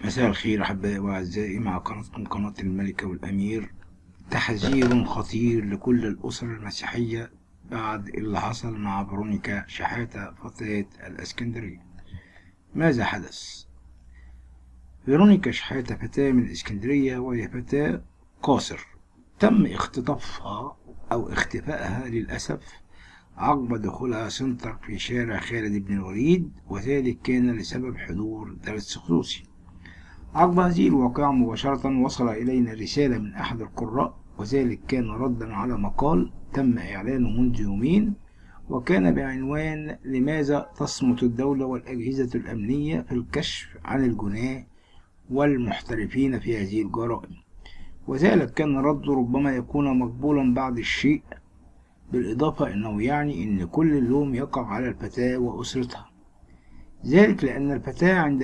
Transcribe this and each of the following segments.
مساء الخير أحبائي وأعزائي، مع قناتكم قناة الملكة والأمير. تحذير خطير لكل الأسر المسيحية بعد اللي حصل مع فيرونيكا شحاتة فتاة الإسكندرية. ماذا حدث؟ فيرونيكا شحاتة فتاة من الإسكندرية، وهي فتاة قاصر تم اختطافها أو اختفائها للأسف عقب دخولها سنتر في شارع خالد بن الوليد، وذلك كان لسبب حضور درس خصوصي. عقب هذه الواقعة مباشرة وصل إلينا رسالة من أحد القراء، وذلك كان ردا على مقال تم إعلانه منذ يومين، وكان بعنوان: لماذا تصمت الدولة والأجهزة الأمنية في الكشف عن الجناة والمحترفين في هذه الجرائم؟ وذلك كان رد ربما يكون مقبولا بعض الشيء، بالإضافة أنه يعني أن كل اللوم يقع على الفتاة وأسرتها، ذلك لأن الفتاة عند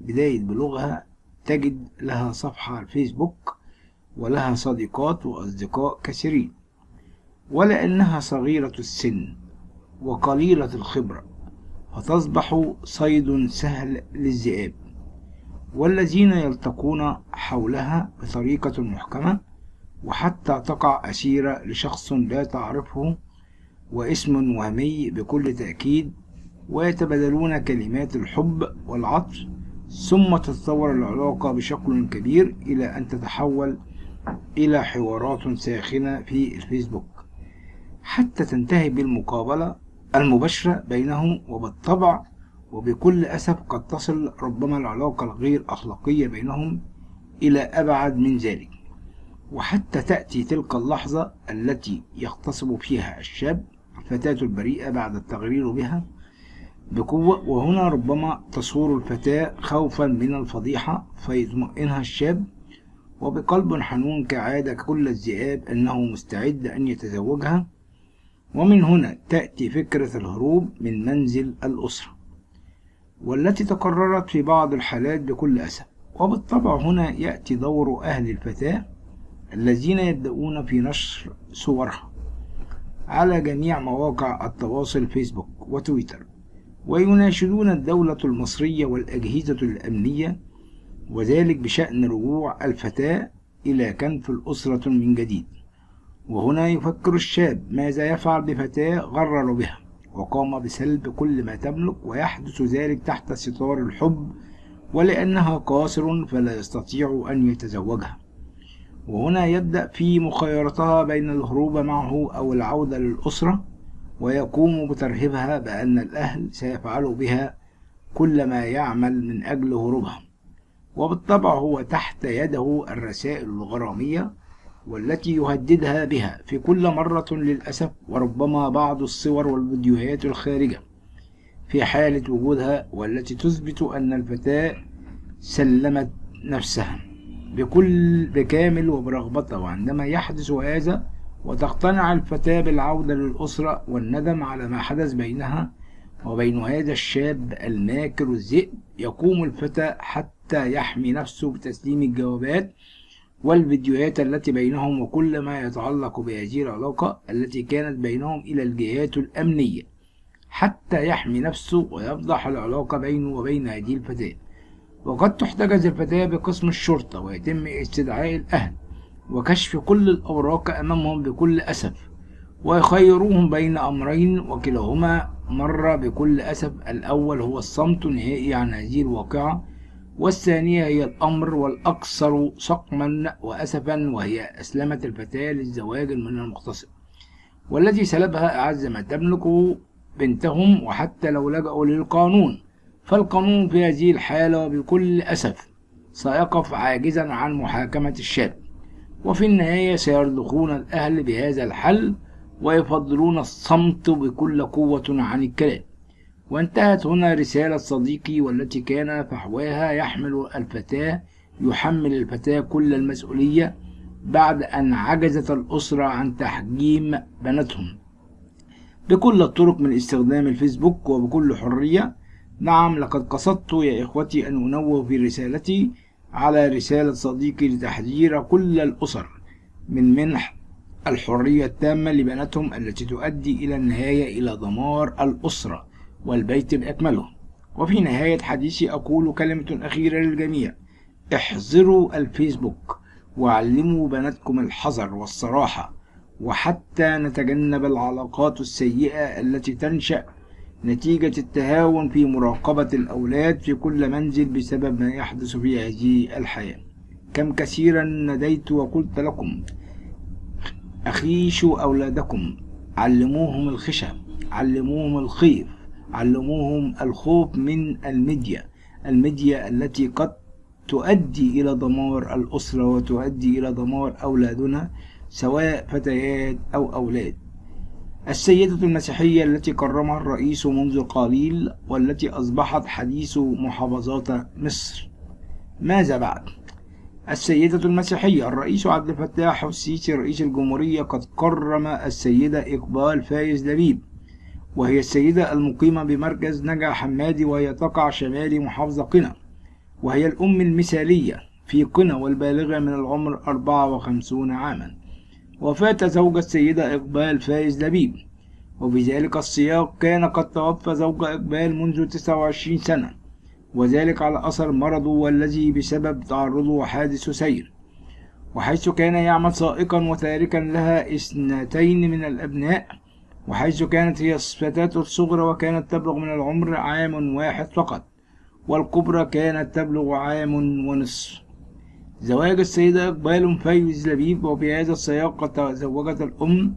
بداية بلوغها تجد لها صفحة على الفيسبوك ولها صديقات وأصدقاء كثيرين، ولأنها صغيرة السن وقليلة الخبرة فتصبح صيد سهل للذئاب، والذين يلتقون حولها بطريقة محكمة، وحتى تقع أسيرة لشخص لا تعرفه واسم وهمي بكل تأكيد، ويتبادلون كلمات الحب والعطف، ثم تتطور العلاقة بشكل كبير إلى أن تتحول إلى حوارات ساخنة في الفيسبوك، حتى تنتهي بالمقابلة المباشرة بينهم. وبالطبع وبكل أسف قد تصل ربما العلاقة الغير أخلاقية بينهم إلى أبعد من ذلك، وحتى تأتي تلك اللحظة التي يغتصب فيها الشاب الفتاة البريئة بعد التغرير بها بقوة، وهنا ربما تصور الفتاة خوفا من الفضيحة فيطمئنها الشاب وبقلب حنون كعادة كل الذئاب أنه مستعد أن يتزوجها. ومن هنا تأتي فكرة الهروب من منزل الأسرة، والتي تكررت في بعض الحالات بكل أسف. وبالطبع هنا يأتي دور أهل الفتاة الذين يبدأون في نشر صورها على جميع مواقع التواصل فيسبوك وتويتر، ويناشدون الدولة المصرية والأجهزة الأمنية، وذلك بشأن رجوع الفتاة إلى كنف الأسرة من جديد. وهنا يفكر الشاب ماذا يفعل بفتاة غرر بها وقام بسلب كل ما تملك، ويحدث ذلك تحت ستار الحب، ولأنها قاصر فلا يستطيع أن يتزوجها. وهنا يبدأ في مخيرتها بين الهروب معه أو العودة للأسرة، ويقوم بترهيبها بأن الأهل سيفعلوا بها كل ما يعمل من أجل هروبها. وبالطبع هو تحت يده الرسائل الغرامية والتي يهددها بها في كل مرة للأسف، وربما بعض الصور والفيديوهات الخارجة في حالة وجودها، والتي تثبت أن الفتاة سلمت نفسها بكامل وبرغبتها. وعندما يحدث هذا وتقتنع الفتاة بالعودة للأسرة والندم على ما حدث بينها وبين هذا الشاب الماكر الذئب، يقوم الفتى حتى يحمي نفسه بتسليم الجوابات والفيديوهات التي بينهم وكل ما يتعلق بهذه العلاقة التي كانت بينهم إلى الجهات الأمنية، حتى يحمي نفسه ويفضح العلاقة بينه وبين هذه الفتاة. وقد تحتجز الفتاة بقسم الشرطة ويتم استدعاء الأهل وكشف كل الأوراق أمامهم بكل أسف، ويخيروهم بين أمرين وكلاهما مر بكل أسف. الأول هو الصمت النهائي عن هذه الواقعة، والثانية هي الأمر والأكثر سقما وأسفا، وهي أسلمت الفتاة للزواج من المغتصب والذي سلبها أعز ما تملك بنتهم. وحتى لو لجأوا للقانون فالقانون في هذه الحالة وبكل أسف سيقف عاجزا عن محاكمة الشاب، وفي النهاية سيرضخون الأهل بهذا الحل ويفضلون الصمت بكل قوة عن الكلام. وانتهت هنا رسالة صديقي، والتي كان فحواها يحمل الفتاة كل المسؤولية بعد أن عجزت الأسرة عن تحجيم بناتهم بكل الطرق من استخدام الفيسبوك وبكل حرية. نعم، لقد قصدت يا إخوتي أن أنوه في رسالتي على رسالة صديقي لتحذير كل الأسر من منح الحرية التامة لبناتهم التي تؤدي إلى النهاية إلى دمار الأسرة والبيت بأكمله. وفي نهاية حديثي أقول كلمة أخيرة للجميع: احذروا الفيسبوك وعلموا بناتكم الحذر والصراحة، وحتى نتجنب العلاقات السيئة التي تنشأ نتيجة التهاون في مراقبة الأولاد في كل منزل بسبب ما يحدث في هذه الحياة. كم كثيرا ناديت وقلت لكم أخيشوا أولادكم، علموهم الخشى، علموهم الخير، علموهم الخوف من الميديا التي قد تؤدي إلى دمار الأسرة وتؤدي إلى دمار أولادنا سواء فتيات أو أولاد. السيدة المسيحية التي كرمها الرئيس منذ قليل والتي أصبحت حديث محافظات مصر، ماذا بعد؟ السيدة المسيحية الرئيس عبد الفتاح السيسي رئيس الجمهورية قد كرم السيدة إقبال فايز لبيب، وهي السيدة المقيمة بمركز نجع حمادي، وهي تقع شمال محافظة قنا، وهي الأم المثالية في قنا والبالغة من العمر 54 عاما. وفاة زوج السيدة إقبال فايز لبيب، وفي ذلك السياق كان قد توفى زوج إقبال منذ 29 سنة، وذلك على أثر مرضه والذي بسبب تعرضه حادث سير، وحيث كان يعمل سائقا وتاركا لها 2 من الأبناء، وحيث كانت هي الفتاة الصغرى وكانت تبلغ من العمر 1 عام فقط، والكبرى كانت تبلغ 1.5 عام. زواج السيدة إقبال فايز لبيب، وفي هذا السياق قد تزوجت الأم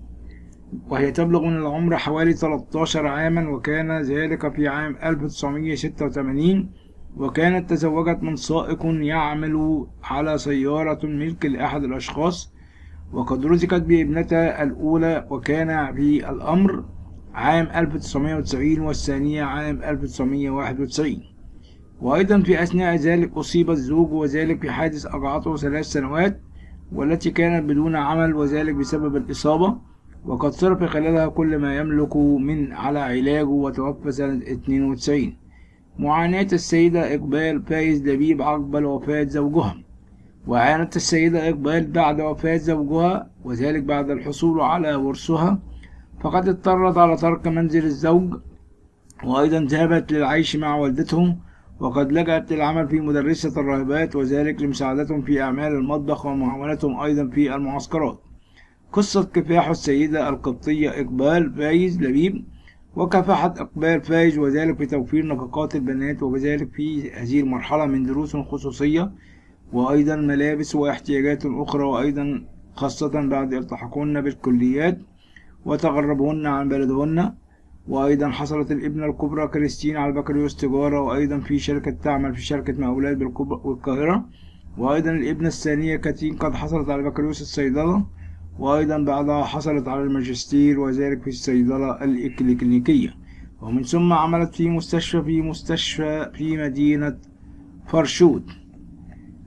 وهي تبلغ من العمر حوالي 13 عاما، وكان ذلك في عام 1986، وكانت تزوجت من سائق يعمل على سيارة ملك لأحد الأشخاص، وقد رزقت بابنتها الأولى وكان في الأمر عام 1990 والثانية عام 1991. وأيضا في أثناء ذلك أصيب الزوج، وذلك في حادث أجعته 3 سنوات والتي كانت بدون عمل، وذلك بسبب الإصابة، وقد صرف خلالها كل ما يملك من على علاجه، وتوفى سنة 92. معاناة السيدة إقبال فايز لبيب عقب وفاة زوجها. وعانت السيدة إقبال بعد وفاة زوجها، وذلك بعد الحصول على ورثها، فقد اضطرت على ترك منزل الزوج، وأيضا ذهبت للعيش مع والدته، وقد لجأت للعمل في مدرسة الراهبات، وذلك لمساعدتهم في أعمال المطبخ ومعاونتهم أيضا في المعسكرات. قصة كفاح السيدة القبطية إقبال فايز لبيب. وكافحت إقبال فايز، وذلك في توفير نفقات البنات، وبذلك في هذه المرحلة من دروس خصوصية، وأيضا ملابس واحتياجات أخرى، وأيضا خاصة بعد التحاقهن بالكليات وتغربهن عن بلدهن. وأيضا حصلت الابنة الكبرى كريستين على بكالوريوس تجارة، وأيضا في شركة تعمل في شركة مقاولات بالقاهرة. وأيضا الابنة الثانية كاتين قد حصلت على بكالوريوس الصيدلة، وأيضا بعدها حصلت على الماجستير، وذلك في الصيدلة الإكلينيكية. ومن ثم عملت في مستشفى في مدينة فرشود.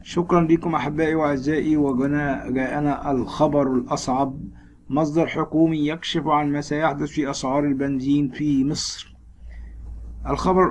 شكرا لكم أحبائي وأعزائي. وجاءنا الخبر الأصعب. مصدر حكومي يكشف عن ما سيحدث في أسعار البنزين في مصر. الخبر